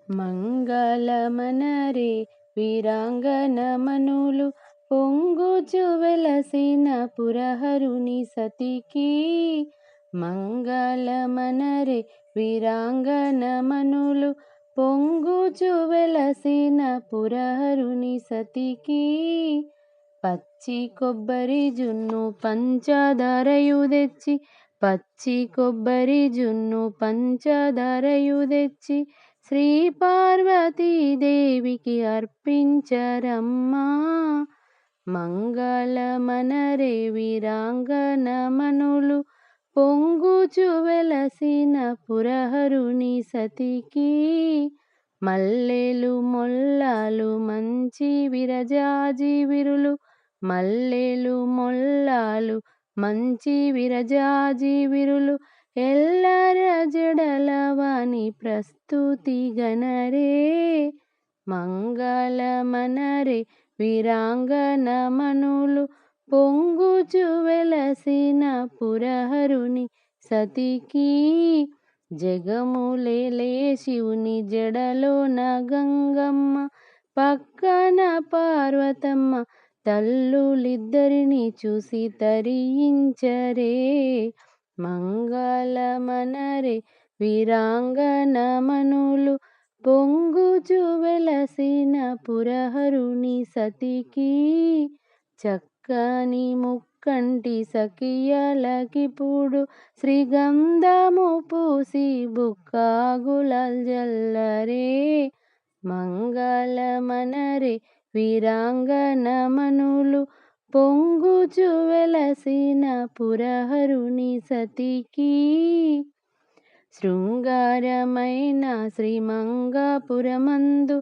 మంగళమనరే వీరాంగనమనులు పొంగుచు వెలసిన పురహరుని సతికి. మంగళమనరే వీరాంగనమనులు పొంగుచు వెలసిన పురహరుని సతికి. పచ్చి కొబ్బరి జున్ను పంచదారయు తెచ్చి, పచ్చి కొబ్బరి జున్ను పంచదారయు తెచ్చి శ్రీ పార్వతీదేవికి అర్పించరమ్మా. మంగళమనరే వీరాంగనమనులు పొంగుచు వెలసిన పురహరుని సతికి. మల్లెలు మొల్లాలు మంచి విరజాజి విరులు, మల్లెలు మొల్లాలు మంచి విరజాజి విరులు ఎల్లర జడలవాని ప్రస్తుతి గణరే. మంగళమనరే వీరాంగనమనులు పొంగుచు వెలసిన పురహరుని సతికి. జగములేలే శివుని జడలోన గంగమ్మ, పక్కన పార్వతమ్మ తల్లులిద్దరిని చూసి తరించరే. మంగళమనరే వీరాంగనమనులు పొంగుచు వెలసిన పురహరుని సతికి. చక్కని ముక్కంటి సఖియలకిప్పుడు శ్రీగంధము పూసి బుక్కాగులాల్ జల్లరే. మంగళమనరే వీరాంగనమనులు పొంగుచు వెలసిన పురహరుని సతికి. శృంగారమైన శ్రీమంగాపురమందు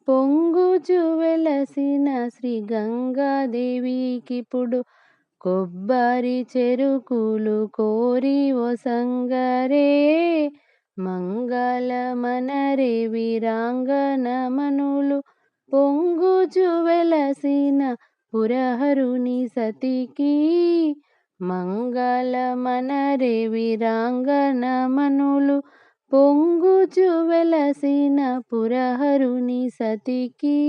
పొంగుచు వెలసిన శ్రీ గంగాదేవికిప్పుడు కొబ్బరి చెరుకులు కోరి ఒసంగరే. మంగళమనరే వీరాంగనమనులు పొంగుచు వెలసిన పురహరుని సతికి. మంగళమనరే వీరాంగనమనులు పొంగుచు వెలసిన పురహరుని సతికి.